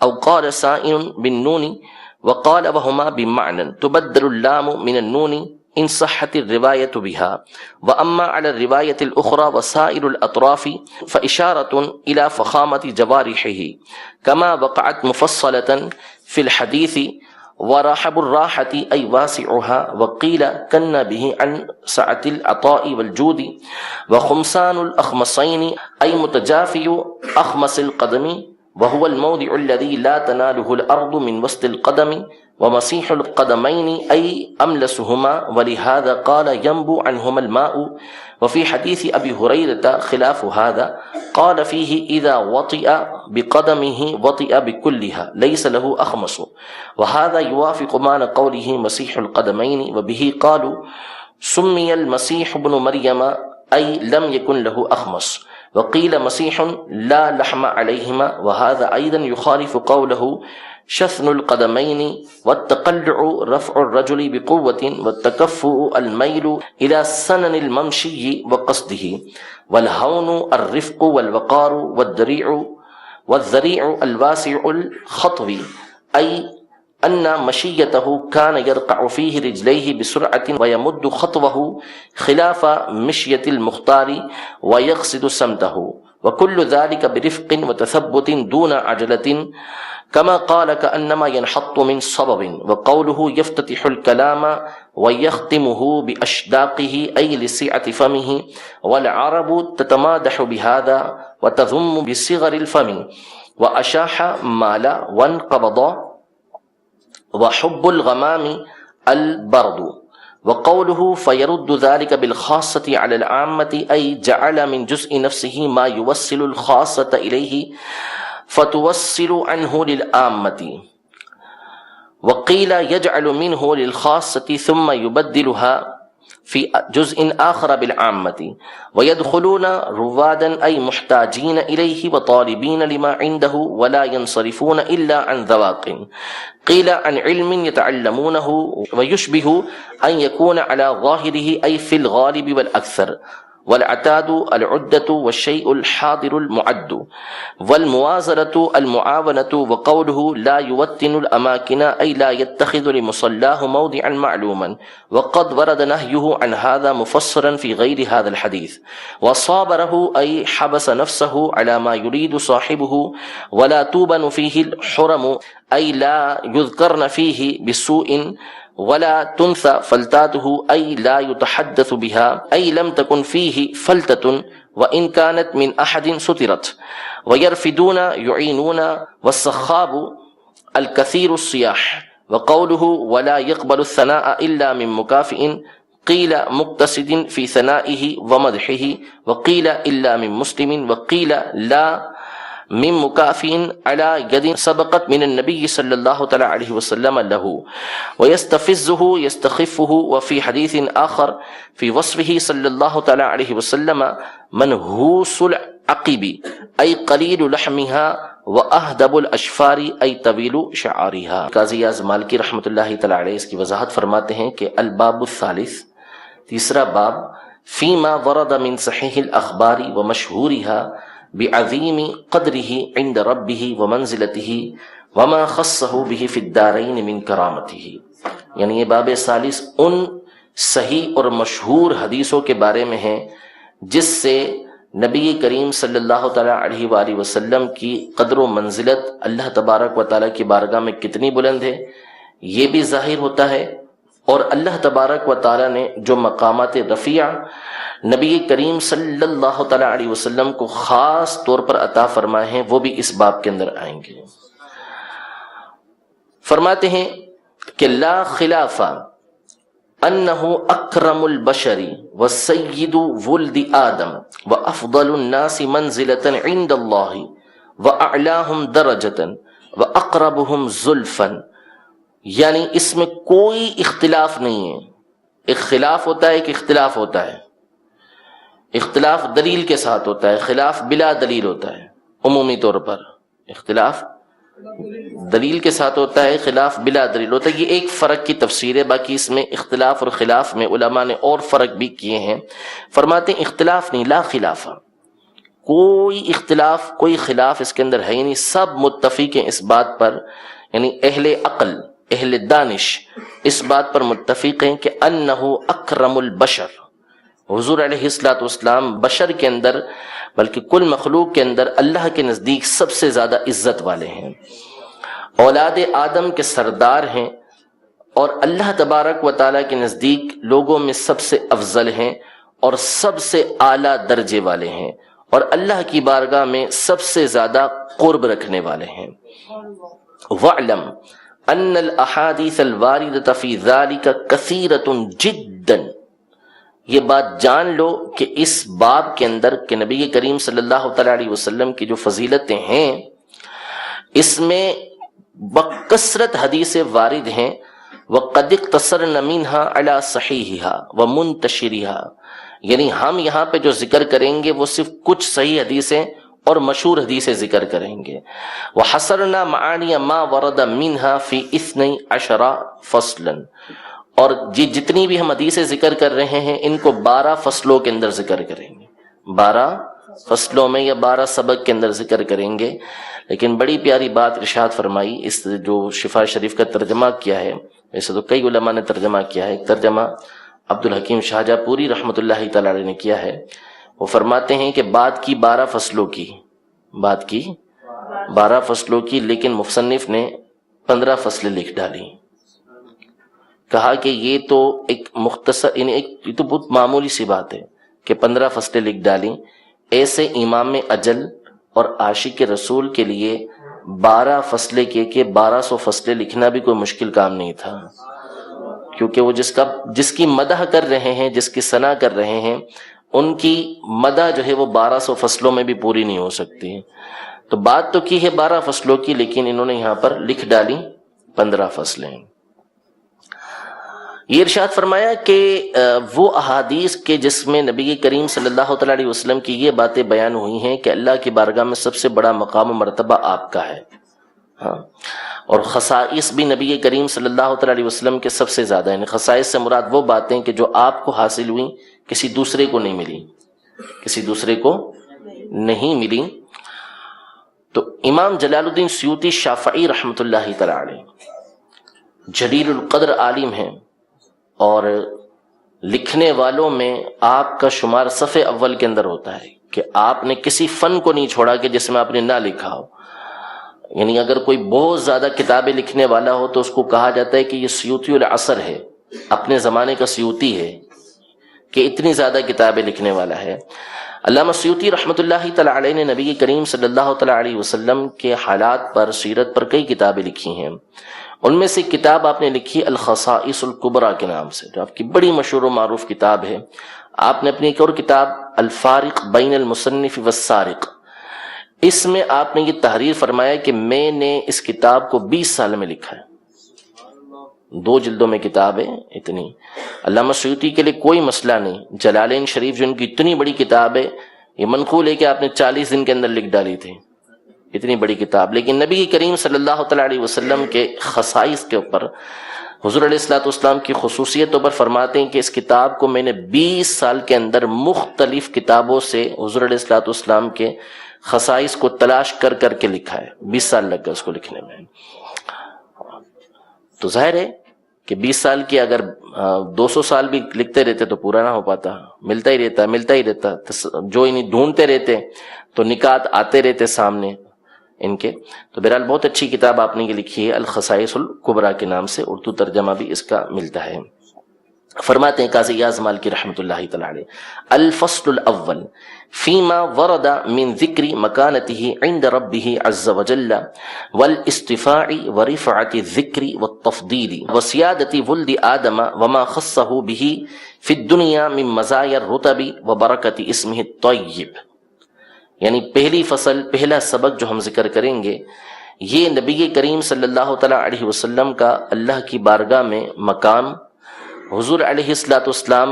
أو قال سائل بالنون وقال وهما بمعنى تبدل اللام من النون إن صحت الرواية بها وأما على الرواية الأخرى وسائل الأطراف فإشارة إلى فخامة جوارحه كما وقعت مفصلة في الحديث ورحب الراحة أي واسعها، وقيل كن به عن سعة العطاء والجود، وخمسان الأخمصين أي متجافي أخمص القدم، وهو الموضع الذي لا تناله الأرض من وسط القدم، ومسيح القدمين أي أملسهما، ولهذا قال ينبو عنهما الماء. وفي حديث أبي هريرة خلاف هذا، قال فيه إذا وطئ بقدمه وطئ بكلها ليس له أخمص، وهذا يوافق معنى قوله مسيح القدمين. وبه قالوا سمي المسيح ابن مريم أي لم يكن له أخمص، وقيل مسيح لا لحم عليهما، وهذا أيضا يخالف قوله شثن القدمين، والتقلع رفع الرجل بقوة، والتكفؤ الميل إلى سنن الممشي وقصده، والهون الرفق والوقار، والذريع الواسع الخطو، أي أن مشيته كان يرقع فيه رجليه بسرعة ويمد خطوه خلاف مشية المختار ويقصد سمته، وكل ذلك برفق وتثبت دون عجلة، كما قال كأنما ينحط من صبب. وقوله يفتتح الكلام ويختمه بأشداقه أي لسعة فمه، والعرب تتمادح بهذا وتذم بصغر الفم، وأشاح مال وانقبض، وحب الغمام البرد. وقوله فيرد ذلك بالخاصة على العامة أي جعل من جزء نفسه ما يوصل الخاصة إليه فتوصل عنه للعامة. وقيل يجعل منه للخاصة ثم يبدلها في جزء آخر بالعامة. ويدخلون روادا أي محتاجين إليه وطالبين لما عنده، ولا ينصرفون إلا عن ذواق. قيل عن علم يتعلمونه، ويشبه أن يكون على ظاهره أي في الغالب والأكثر. والعتاد العدة والشيء الحاضر المعد، والموازرة المعاونة. وقوله لا يوطن الأماكن أي لا يتخذ لمصلاه موضعا معلوما، وقد ورد نهيه عن هذا مفسرا في غير هذا الحديث. وصابره أي حبس نفسه على ما يريد صاحبه، ولا توبن فيه الحرم أي لا يذكرن فيه بسوء، ولا تنثى فلتاته أي لا يتحدث بها، أي لم تكن فيه فلتة وإن كانت من أحد سترت. ويرفدون يعينون، والسخاب الكثير الصياح. وقوله ولا يقبل الثناء إلا من مكافئ، قيل مقتصد في ثنائه ومدحه، وقيل إلا من مسلم، وقيل لا من مكافئ على يد سبقت من النبي صلى الله تعالى عليه وسلم له. ويستفزه يستخفه. وفي حديث آخر في وصفه صلى الله تعالى عليه وسلم منهوس العقب أي قليل لحمها، وأهدب الأشفار أي طويل شعارها. قاضی اعظم مالکی رحمۃ اللہ تعالی علیہ اس کی وضاحت فرماتے ہیں کہ الباب الثالث، تیسرا باب، فيما ورد من صحیح الاخبار ومشہورها بعظیم قدره عند ربه ومنزلته وما خصه به في الدارين من کرامته، یعنی یہ باب ثالث ان صحیح اور مشہور حدیثوں کے بارے میں ہے جس سے نبی کریم صلی اللہ تعالیٰ علیہ وآلہ وسلم کی قدر و منزلت اللہ تبارک و تعالیٰ کی بارگاہ میں کتنی بلند ہے یہ بھی ظاہر ہوتا ہے، اور اللہ تبارک و تعالیٰ نے جو مقامات رفیع نبی کریم صلی اللہ تعالیٰ علیہ وسلم کو خاص طور پر عطا فرمائے ہیں وہ بھی اس باب کے اندر آئیں گے۔ فرماتے ہیں کہ لا خلاف انہ اکرم البشر وسید ولد آدم وافضل الناس منزلۃ عند اللہ واعلاہم درجۃ واقربہم زلفا، یعنی اس میں کوئی اختلاف نہیں ہے۔ ایک خلاف ہوتا ہے، ایک اختلاف ہوتا ہے۔ اختلاف دلیل کے ساتھ ہوتا ہے، خلاف بلا دلیل ہوتا ہے۔ عمومی طور پر اختلاف دلیل کے ساتھ ہوتا ہے، خلاف بلا دلیل ہوتا ہے۔ یہ ایک فرق کی تفسیر ہے، باقی اس میں اختلاف اور خلاف میں علماء نے اور فرق بھی کیے ہیں۔ فرماتے ہیں اختلاف نہیں، لا خلاف، کوئی اختلاف کوئی خلاف اس کے اندر ہے ہی نہیں، سب متفق ہیں اس بات پر، یعنی اہل عقل اہل دانش اس بات پر متفق ہیں کہ انہ اکرم البشر، حضور علیہ الصلوۃ والسلام بشر کے اندر بلکہ کل مخلوق کے اندر اللہ کے نزدیک سب سے زیادہ عزت والے ہیں، اولاد آدم کے سردار ہیں، اور اللہ تبارک و تعالیٰ کے نزدیک لوگوں میں سب سے افضل ہیں اور سب سے اعلیٰ درجے والے ہیں اور اللہ کی بارگاہ میں سب سے زیادہ قرب رکھنے والے ہیں۔ وَاعْلَمْ أَنَّ الْأَحَادِيثَ الْوَارِدَةَ فِي ذَلِكَ كَثِيرَةٌ جِدًّا، یہ بات جان لو کہ اس باب کے اندر کہ نبی کریم صلی اللہ تعالیٰ علیہ وسلم کی جو فضیلتیں ہیں اس میں بکثرت حدیثیں وارد ہیں۔ وَقَدْ اقْتَصَرْنَ مِنْهَا عَلَى صَحِيحِهَا وَمُنْتَشِرِهَا، یعنی ہم یہاں پہ جو ذکر کریں گے وہ صرف کچھ صحیح حدیثیں اور مشہور حدیثیں ذکر کریں گے۔ وَحَصَرْنَا مَعَانِيَ مَا وَرَدَ مِنْهَا فِي 12 فَصْلًا، اور جتنی بھی ہم حدیثیں ذکر کر رہے ہیں ان کو 12 فصلوں کے اندر ذکر کریں گے، 12 فصلوں میں یا 12 سبق کے اندر ذکر کریں گے۔ لیکن بڑی پیاری بات ارشاد فرمائی، اس جو شفا شریف کا ترجمہ کیا ہے، ویسے تو کئی علماء نے ترجمہ کیا ہے، ایک ترجمہ عبدالحکیم شاہجہاں پوری رحمۃ اللہ تعالی علیہ نے کیا ہے۔ وہ فرماتے ہیں کہ بات کی 12 فصلوں کی، بات کی 12 فصلوں کی، لیکن مصنف نے 15 فصلیں لکھ ڈالی۔ کہا کہ یہ تو ایک مختصر، یعنی یہ تو بہت معمولی سی بات ہے کہ 15 فصلیں لکھ ڈالی۔ ایسے امام اجل اور عاشق رسول کے لیے 12 فصلیں کہ 1200 فصلیں لکھنا بھی کوئی مشکل کام نہیں تھا، کیونکہ وہ جس کی مدح کر رہے ہیں، جس کی ثنا کر رہے ہیں، ان کی مدح جو ہے وہ 1200 فصلوں میں بھی پوری نہیں ہو سکتی۔ تو بات تو کی ہے 12 فصلوں کی، لیکن انہوں نے یہاں پر لکھ ڈالی 15 فصلیں۔ یہ ارشاد فرمایا کہ وہ احادیث کے جس میں نبی کریم صلی اللہ تعالیٰ علیہ وسلم کی یہ باتیں بیان ہوئی ہیں کہ اللہ کی بارگاہ میں سب سے بڑا مقام و مرتبہ آپ کا ہے، ہاں، اور خصائص بھی نبی کریم صلی اللہ تعالیٰ علیہ وسلم کے سب سے زیادہ ہیں۔ خصائص سے مراد وہ باتیں کہ جو آپ کو حاصل ہوئیں، کسی دوسرے کو نہیں ملی، کسی دوسرے کو نہیں ملی۔ تو امام جلال الدین سیوطی شافعی رحمۃ اللہ تعالیٰ علیہ جلیل القدر عالم ہیں، اور لکھنے والوں میں آپ کا شمار صفحے اول کے اندر ہوتا ہے کہ آپ نے کسی فن کو نہیں چھوڑا کہ جس میں آپ نے نہ لکھا ہو۔ یعنی اگر کوئی بہت زیادہ کتابیں لکھنے والا ہو تو اس کو کہا جاتا ہے کہ یہ سیوطی العصر ہے، اپنے زمانے کا سیوطی ہے، کہ اتنی زیادہ کتابیں لکھنے والا ہے۔ علامہ سیوطی رحمۃ اللہ تعالی علیہ نے نبی کریم صلی اللہ تعالی علیہ وسلم کے حالات پر، سیرت پر کئی کتابیں لکھی ہیں۔ ان میں سے کتاب آپ نے لکھی الخصائص الکبریٰ کے نام سے، جو آپ کی بڑی مشہور و معروف کتاب ہے۔ آپ نے اپنی ایک اور کتاب الفارق بین المصنف والسارق، اس میں آپ نے یہ تحریر فرمایا کہ میں نے اس کتاب کو 20 سال میں لکھا ہے، 2 جلدوں میں کتاب ہے اتنی۔ علامہ سیوطی کے لیے کوئی مسئلہ نہیں، جلالین شریف جو ان کی اتنی بڑی کتاب ہے، یہ منقول ہے کہ آپ نے 40 دن کے اندر لکھ ڈالی تھی، اتنی بڑی کتاب۔ لیکن نبی کریم صلی اللہ تعالیٰ علیہ وسلم کے خصائص کے اوپر حضور علیہ الصلوۃ والسلام کی خصوصیتوں پر فرماتے ہیں کہ اس کتاب کو میں نے 20 سال کے اندر مختلف کتابوں سے حضور علیہ الصلوۃ والسلام کے خصائص کو تلاش کر کر کے لکھا ہے، 20 سال لگ گئے اس کو لکھنے میں۔ تو ظاہر ہے کہ 20 سال کی اگر 200 سال بھی لکھتے رہتے تو پورا نہ ہو پاتا، ملتا ہی رہتا، جو انہیں ڈھونڈتے رہتے تو نکات آتے رہتے سامنے ان کے۔ تو بہرحال بہت اچھی کتاب آپ نے یہ لکھی ہے الخصائص الکبریٰ کے نام سے، اردو ترجمہ بھی اس کا ملتا ہے۔ فرماتے ہیں قاضی ایاز مالکی رحمۃ اللہ تعالی علیہ، الفصل الاول فيما ورد من ذکر مکانته عند ربه عز وجل والاستفاع ورفعة الذکر والتفضیل وسیادة ولد آدم وما خصه به في الدنيا من مزایا الرتب وبرکة اسمه الطیب۔ یعنی پہلی فصل، پہلا سبق جو ہم ذکر کریں گے، یہ نبی کریم صلی اللہ تعالیٰ علیہ وسلم کا اللہ کی بارگاہ میں مقام، حضور علیہ الصلوۃ والسلام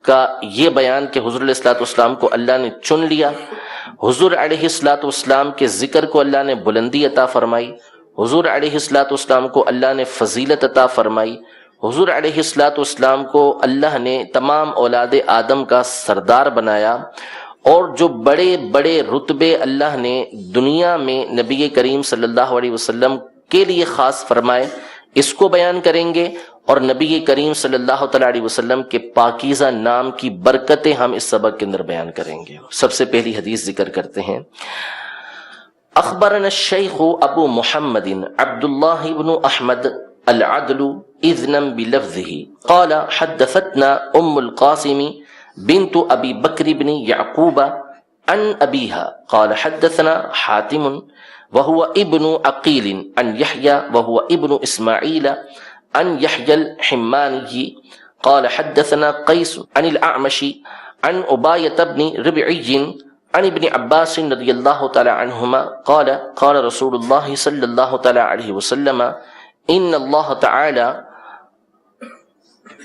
کا یہ بیان کہ حضور علیہ الصلوۃ والسلام کو اللہ نے چن لیا، حضور علیہ الصلوۃ والسلام کے ذکر کو اللہ نے بلندی عطا فرمائی، حضور علیہ الصلوۃ والسلام کو اللہ نے فضیلت عطا فرمائی، حضور علیہ الصلوۃ والسلام کو اللہ نے تمام اولاد آدم کا سردار بنایا، اور جو بڑے بڑے رتبے اللہ نے دنیا میں نبی کریم صلی اللہ علیہ وسلم کے لیے خاص فرمائے، اس کو بیان کریں گے، اور نبی کریم صلی اللہ تعالیٰ علیہ وسلم کے پاکیزہ نام کی برکتیں ہم اس سبق کے اندر بیان کریں گے۔ سب سے پہلی حدیث ذکر کرتے ہیں۔ اخبرنا الشیخ ابو محمد عبداللہ بن احمد العدل إذنا بلفظه قال حدثتنا أم القاسم بنت أبي بكر بن يعقوب عن أبيها قال حدثنا حاتم وهو ابن عقيل عن يحيى وهو ابن إسماعيل عن يحيى الحماني قال حدثنا قيس عن الأعمش عن أباية بن ربعي عن ابن عباس رضي الله تعالى عنهما قال قال رسول الله صلى الله تعالى عليه وسلم إن الله تعالى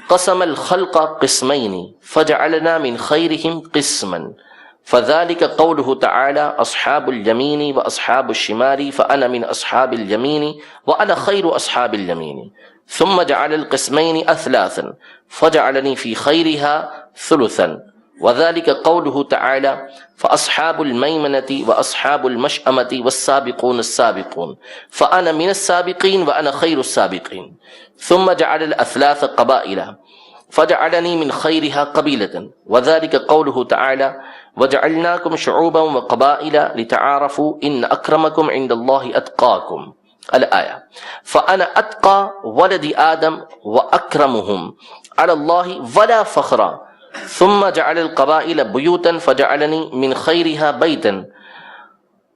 قسم الخلق قسمين فجعلنا من خيرهم قسما فذلك قوله تعالى أصحاب اليمين وأصحاب الشمال فأنا من أصحاب اليمين وأنا خير أصحاب اليمين ثم جعل القسمين أثلاثا فجعلني في خيرها ثلثا وذلك قوله تعالى فأصحاب الميمنة وأصحاب المشأمة والسابقون السابقون فأنا من السابقين وأنا خير السابقين ثم جعل الأثلاث قبائل فجعلني من خيرها قبيلة وذلك قوله تعالى وجعلناكم شعوبا وقبائل لتعارفوا إن أكرمكم عند الله أتقاكم الآية فأنا أتقى ولد آدم وأكرمهم على الله ولا فخرا ثم جعل القبائل بيوتا فجعلني من خيرها بيتا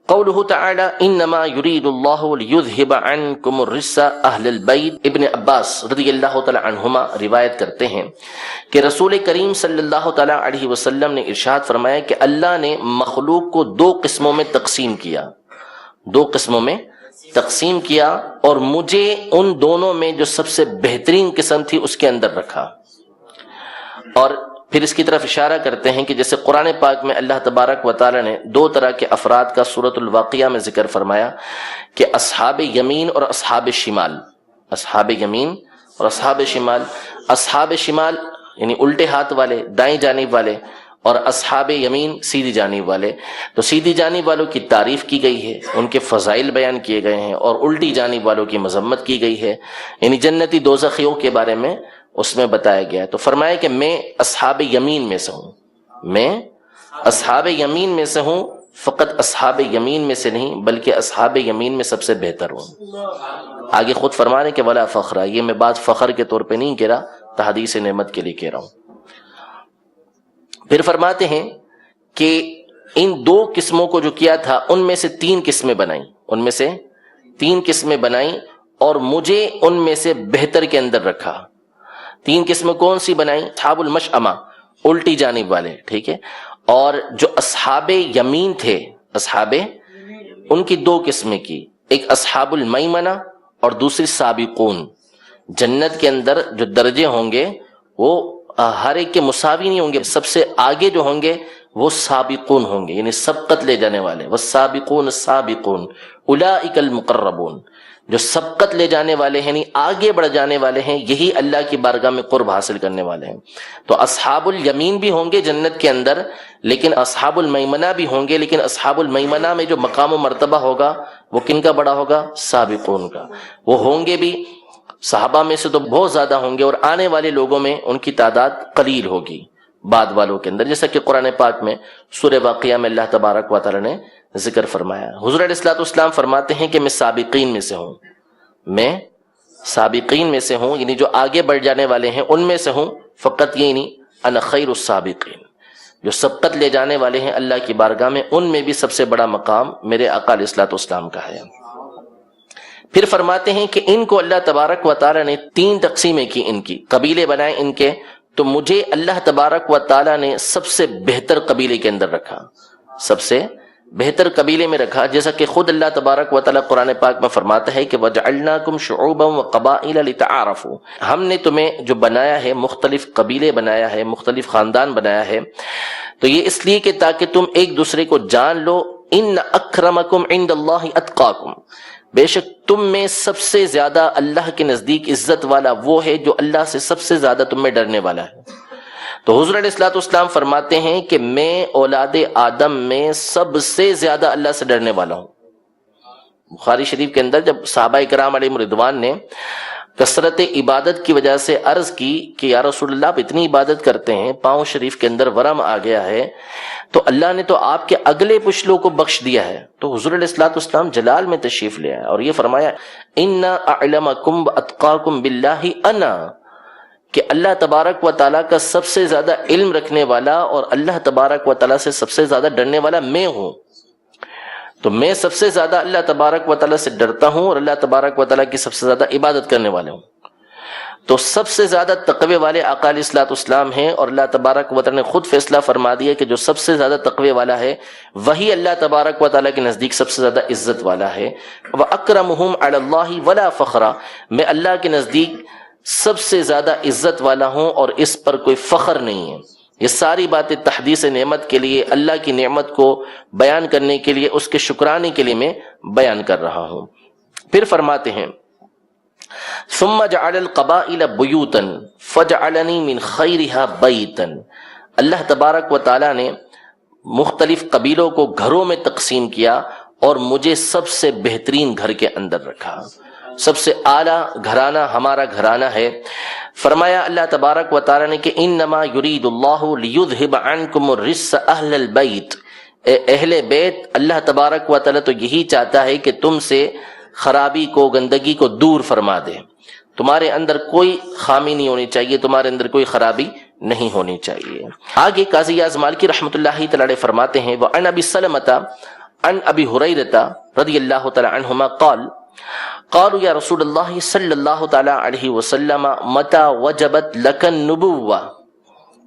قوله تعالى انما يريد الله ليذهب عنكم الرجس اہل البیت. ابن عباس رضی اللہ تعالی عنہما روایت کرتے ہیں کہ رسول کریم صلی اللہ تعالی علیہ وسلم نے ارشاد فرمایا کہ اللہ نے مخلوق کو دو قسموں میں تقسیم کیا، دو قسموں میں تقسیم کیا، اور مجھے ان دونوں میں جو سب سے بہترین قسم تھی اس کے اندر رکھا. اور پھر اس کی طرف اشارہ کرتے ہیں کہ جیسے قرآن پاک میں اللہ تبارک و تعالی نے دو طرح کے افراد کا سورۃ الواقعہ میں ذکر فرمایا کہ اصحاب یمین اور اصحاب شمال، اصحاب یمین اور اصحاب شمال. اصحاب شمال یعنی الٹے ہاتھ والے، دائیں جانب والے، اور اصحاب یمین سیدھی جانب والے. تو سیدھی جانب والوں کی تعریف کی گئی ہے، ان کے فضائل بیان کیے گئے ہیں، اور الٹی جانب والوں کی مذمت کی گئی ہے، یعنی جنتی دوزخیوں کے بارے میں اس میں بتایا گیا ہے. تو فرمایا کہ میں اصحاب یمین میں سے ہوں، میں اصحاب یمین میں سے ہوں، فقط اصحاب یمین میں سے نہیں بلکہ اصحاب یمین میں سب سے بہتر ہوں. آگے خود فرما رہے کہ ولا فخر، یہ میں بات فخر کے طور پہ نہیں کہہ رہا، تحدیث نعمت کے لیے کہہ رہا ہوں. پھر فرماتے ہیں کہ ان دو قسموں کو جو کیا تھا ان میں سے تین قسمیں بنائیں، ان میں سے تین قسمیں بنائیں اور مجھے ان میں سے بہتر کے اندر رکھا. تین قسمیں کون سی بنائیں؟ اصحاب المشأمہ الٹی جانب والے، ٹھیک ہے، اور جو اصحاب یمین تھے، اصحاب ان کی دو قسمیں کی، ایک اصحاب المیمنہ اور دوسری سابقون. جنت کے اندر جو درجے ہوں گے وہ ہر ایک کے مساوی نہیں ہوں گے، سب سے آگے جو ہوں گے وہ سابقون ہوں گے، یعنی سبقت لے جانے والے. والسابقون السابقون اولئک المقربون، جو سبقت لے جانے والے ہیں یعنی آگے بڑھ جانے والے ہیں، یہی اللہ کی بارگاہ میں قرب حاصل کرنے والے ہیں. تو اصحاب الیمین بھی ہوں گے جنت کے اندر، لیکن اصحاب المیمنہ بھی ہوں گے، لیکن اصحاب المیمنہ میں جو مقام و مرتبہ ہوگا وہ کن کا بڑا ہوگا؟ سابقون کا. وہ ہوں گے بھی صحابہ میں سے تو بہت زیادہ ہوں گے، اور آنے والے لوگوں میں ان کی تعداد قلیل ہوگی بعد والوں کے اندر، جیسا کہ قرآن پاک میں سورہ واقعہ میں اللہ تبارک و تعالی نے ذکر فرمایا. حضور علیہ الصلوۃ والسلام فرماتے ہیں کہ میں سابقین میں سے ہوں، میں سابقین میں سے ہوں، یعنی جو آگے بڑھ جانے والے ہیں ان میں سے ہوں. فقط یہ نہیں، انا خیر السابقین، جو سبقت لے جانے والے ہیں اللہ کی بارگاہ میں، ان میں بھی سب سے بڑا مقام میرے آقا علیہ الصلوۃ والسلام کا ہے. پھر فرماتے ہیں کہ ان کو اللہ تبارک و تعالی نے تین تقسیمیں کی، ان کی قبیلے بنائے ان کے، تو مجھے اللہ تبارک و تعالی نے سب سے بہتر قبیلے کے اندر رکھا، سب سے بہتر قبیلے میں رکھا. جیسا کہ خود اللہ تبارک و تعالی قرآن پاک میں فرماتا ہے کہ وَجَعَلْنَاكُمْ شُعُوبًا وَقَبَائِلَ لِتَعَارَفُوا، ہم نے تمہیں جو بنایا ہے مختلف قبیلے بنایا ہے، مختلف خاندان بنایا ہے، تو یہ اس لیے کہ تاکہ تم ایک دوسرے کو جان لو. إِنَّ أَكْرَمَكُمْ عِنْدَ اللَّهِ أَتْقَاكُمْ، بے شک تم میں سب سے زیادہ اللہ کے نزدیک عزت والا وہ ہے جو اللہ سے سب سے زیادہ تم میں ڈرنے والا ہے. تو حضور علیہ الصلوۃ والسلام فرماتے ہیں کہ میں اولاد آدم میں سب سے زیادہ اللہ سے ڈرنے والا ہوں. بخاری شریف کے اندر جب صحابہ کرام علیہم رضوان نے کثرت عبادت کی وجہ سے عرض کی کہ یا رسول اللہ آپ اتنی عبادت کرتے ہیں، پاؤں شریف کے اندر ورم آ گیا ہے، تو اللہ نے تو آپ کے اگلے پچھلوں کو بخش دیا ہے۔ تو حضور علیہ الصلوۃ والسلام جلال میں تشریف لے آئے اور یہ فرمایا انا اعلمکم واتقاکم باللہ انا، کہ اللہ تبارک و تعالیٰ کا سب سے زیادہ علم رکھنے والا اور اللہ تبارک و تعالیٰ سے سب سے زیادہ ڈرنے والا میں ہوں۔ تو میں سب سے زیادہ اللہ تبارک و تعالیٰ سے ڈرتا ہوں اور اللہ تبارک و تعالیٰ کی سب سے زیادہ عبادت کرنے والے ہوں۔ تو سب سے زیادہ تقوی والے آقا علیہ الصلوۃ والسلام ہیں، اور اللہ تبارک و تعالیٰ نے خود فیصلہ فرما دیا کہ جو سب سے زیادہ تقوی والا ہے وہی اللہ تبارک و تعالیٰ کے نزدیک سب سے زیادہ عزت والا ہے۔ وَأَكْرَمُهُمْ عَلَى اللَّهِ وَلَا فَخْرَ، میں اللہ کے نزدیک سب سے زیادہ عزت والا ہوں اور اس پر کوئی فخر نہیں ہے۔ یہ ساری باتیں تحدیث نعمت کے لیے، اللہ کی نعمت کو بیان کرنے کے لیے، اس کے شکرانے کے لیے میں بیان کر رہا ہوں۔ پھر فرماتے ہیں ثم جعل القبائل بیوتا فجعلنی من خیرها بیتا، اللہ تبارک و تعالیٰ نے مختلف قبیلوں کو گھروں میں تقسیم کیا اور مجھے سب سے بہترین گھر کے اندر رکھا، سب سے اعلیٰ گھرانہ ہمارا گھرانہ ہے۔ فرمایا اللہ تبارک و تعالیٰ نے کہ انما یرید اللہ لیذہب عنکم الرجس اہل البیت، اے اہل بیت، اللہ تبارک و تعالیٰ تو یہی چاہتا ہے کہ تم سے خرابی کو، گندگی کو دور فرما دے، تمہارے اندر کوئی خامی نہیں ہونی چاہیے، تمہارے اندر کوئی خرابی نہیں ہونی چاہیے۔ آگے قاضی اعظم مالکی رحمۃ اللہ تعالی فرماتے ہیں وعن ابی سلمۃ عن ابی ہریرہ رضی اللہ تعالی عنہما قال قالوا یا رسول اللہ صلی اللہ تعالی علیہ وسلم متى وجبت لک النبوہ،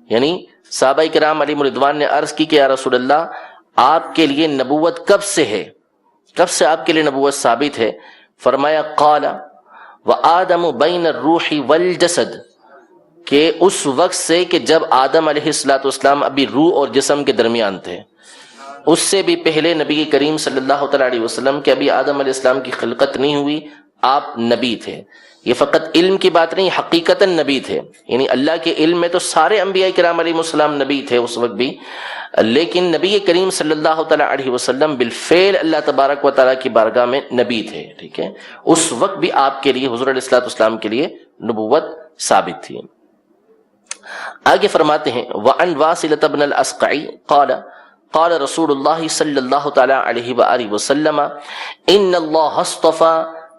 یعنی صحابہ کرام علیہم رضوان نے عرض کی کہ یا رسول اللہ آپ کے لیے نبوت کب سے ہے، کب سے آپ کے لیے نبوت ثابت ہے؟ فرمایا قال وآدم بین الروح والجسد، کہ اس وقت سے کہ جب آدم علیہ السلام ابھی روح اور جسم کے درمیان تھے، اس سے بھی پہلے نبی کریم صلی اللہ تعالی علیہ وسلم کے ابھی آدم علیہ السلام کی خلقت نہیں ہوئی، آپ نبی تھے۔ یہ فقط علم کی بات نہیں، حقیقتاً نبی تھے، یعنی اللہ کے علم میں تو سارے انبیاء کرام علیہ السلام نبی تھے اس وقت بھی، لیکن نبی کریم صلی اللہ تعالی علیہ وسلم بالفعل اللہ تبارک و تعالیٰ کی بارگاہ میں نبی تھے، ٹھیک ہے، اس وقت بھی آپ کے لیے، حضور علیہ الصلوۃ والسلام کے لیے نبوت ثابت تھی۔ آگے فرماتے ہیں وعن واصلۃ بن الاسقع قال قال رسول اللہ صلی اللہ تعالی علیہ وآلہ وسلم ان اللہ اصطفى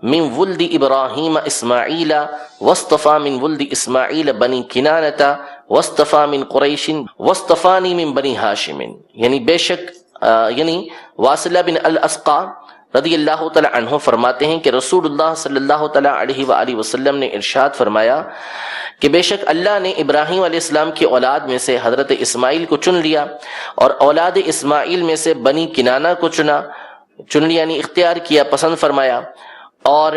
من ولد ابراہیم اسماعیل واصطفى من ولد اسماعیل بنی کنانۃ واصطفى من قریش واصطفانی من بنی ہاشم، یعنی بے شک یعنی واصلہ بن الاسقع رضی اللہ تعالی عنہ فرماتے ہیں کہ رسول اللہ صلی اللہ تعالی علیہ وآلہ وسلم نے ارشاد فرمایا کہ بے شک اللہ نے ابراہیم علیہ السلام کی اولاد میں سے حضرت اسماعیل کو چن لیا، اور اولاد اسماعیل میں سے بنی کنانہ کو چن لیا یعنی اختیار کیا، پسند فرمایا، اور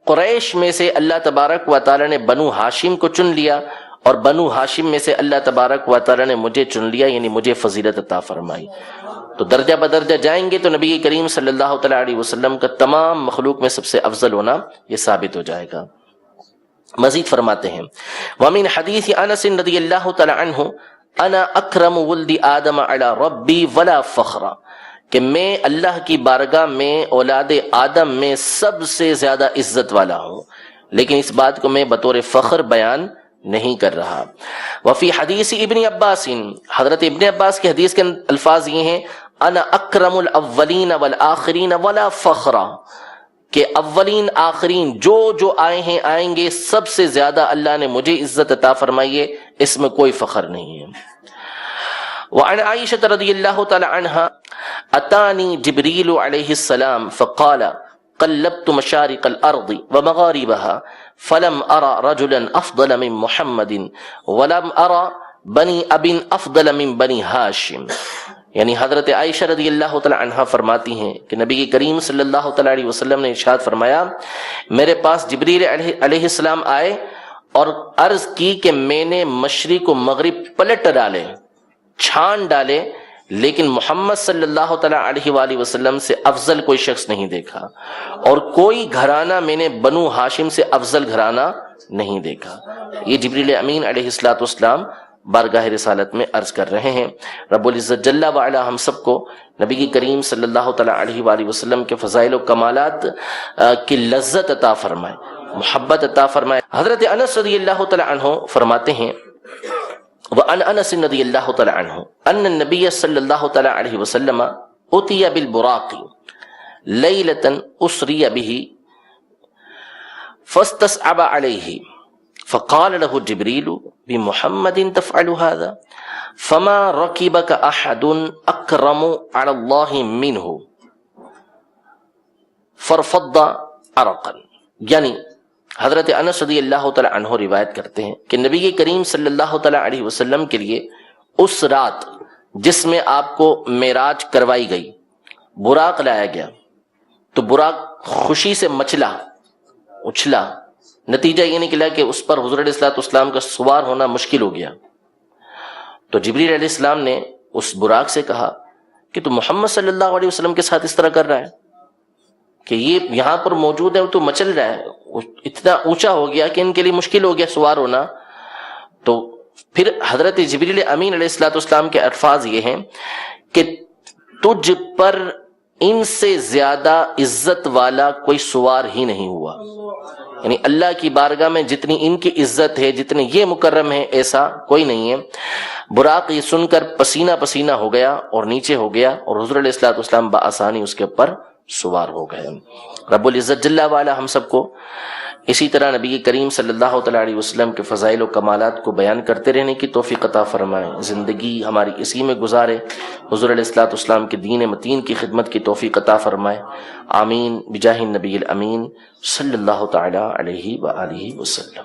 قریش میں سے اللہ تبارک و تعالی نے بنو ہاشم کو چن لیا، اور بنو ہاشم میں سے اللہ تبارک و تعالی نے مجھے چن لیا، یعنی مجھے فضیلت عطا فرمائی۔ تو درجہ بدرجہ جائیں گے تو نبی کریم صلی اللہ تعالی علیہ وسلم کا تمام مخلوق میں سب سے افضل ہونا یہ ثابت ہو جائے گا۔ مزید فرماتے ہیں ومن حدیث انس رضی اللہ تعالی عنہ انا اکرم ولد آدم علی ربی ولا فخر، کہ میں اللہ کی بارگاہ میں اولاد آدم میں سب سے زیادہ عزت والا ہوں، لیکن اس بات کو میں بطور فخر بیان نہیں کر رہا۔ وفی حدیث ابن عباس، حضرت ابن عباس کی حدیث کے الفاظ یہ ہیں انا اکرم الاولین والآخرین ولا فخر، کہ اولین آخرین جو جو آئے ہیں آئیں گے، سب سے زیادہ اللہ نے مجھے عزت عطا فرمائی ہے، اس میں کوئی فخر نہیں ہے۔ وعن عائشہ رضی اللہ تعالی عنہا اتانی جبریل علیہ السلام فقال قلبت مشارق الارض ومغاربها فلم ارى رجلا افضل من محمد ولم ارى بنی اب افضل من بنی ہاشم، یعنی حضرت عائشہ رضی اللہ تعالی عنہا فرماتی ہیں کہ نبی کریم صلی اللہ تعالی علیہ وسلم نے ارشاد فرمایا میرے پاس جبریل علیہ السلام آئے اور عرض کی کہ میں نے مشرق و مغرب پلٹ ڈالے، چھان ڈالے، لیکن محمد صلی اللہ تعالی علیہ وآلہ وسلم سے افضل کوئی شخص نہیں دیکھا، اور کوئی گھرانہ میں نے بنو ہاشم سے افضل گھرانہ نہیں دیکھا۔ یہ جبریل امین علیہ السلام بارگاہ رسالت میں عرض کر رہے ہیں۔ رب العزت جل وعلا ہم سب کو نبی کریم صلی اللہ تعالی علیہ وآلہ وسلم کے فضائل و کمالات کی لذت عطا فرمائے، محبت عطا فرمائے۔ حضرت انس رضی اللہ تعالی عنہ فرماتے ہیں وعن انس رضی اللہ تعالی عنہ ان النبی صلی اللہ تعالی علیہ وسلم اتي بالبراق لیلة اسری به فاستصعب علیہ فقال له جبریل بمحمد تفعل هذا فما ركبك احد اکرم على اللہ منہ فرفض عرقا۔ یعنی حضرت انس رضی اللہ تعالی عنہ روایت کرتے ہیں کہ نبی کریم صلی اللہ تعالی علیہ وسلم کے لیے اس رات جس میں آپ کو معراج کروائی گئی براق لایا گیا، تو براق خوشی سے مچلا اچھلا، نتیجہ یہ نکلا کہ اس پر حضور علیہ السلام کا سوار ہونا مشکل ہو گیا۔ تو جبریل علیہ السلام نے اس براق سے کہا کہ تو محمد صلی اللہ علیہ وسلم کے ساتھ اس طرح کر رہا ہے کہ یہ یہاں پر موجود ہے تو مچل رہا ہے، اتنا اونچا ہو گیا کہ ان کے لیے مشکل ہو گیا سوار ہونا۔ تو پھر حضرت جبریل امین علیہ السلام کے الفاظ یہ ہیں کہ تجھ پر ان سے زیادہ عزت والا کوئی سوار ہی نہیں ہوا، یعنی اللہ کی بارگاہ میں جتنی ان کی عزت ہے، جتنے یہ مکرم ہے، ایسا کوئی نہیں ہے۔ براق یہ سن کر پسینہ پسینہ ہو گیا اور نیچے ہو گیا، اور حضور علیہ السلام بآسانی اس کے اوپر سوار ہو گئے۔ رب العزت جل وعلا ہم سب کو اسی طرح نبی کریم صلی اللہ تعالی علیہ وسلم کے فضائل و کمالات کو بیان کرتے رہنے کی توفیق عطا فرمائے، زندگی ہماری اسی میں گزارے، حضور علیہ السلام کے دین متین کی خدمت کی توفیق عطا فرمائے، آمین بجاہ النبی الامین صلی اللہ تعالی علیہ وآلہ وسلم۔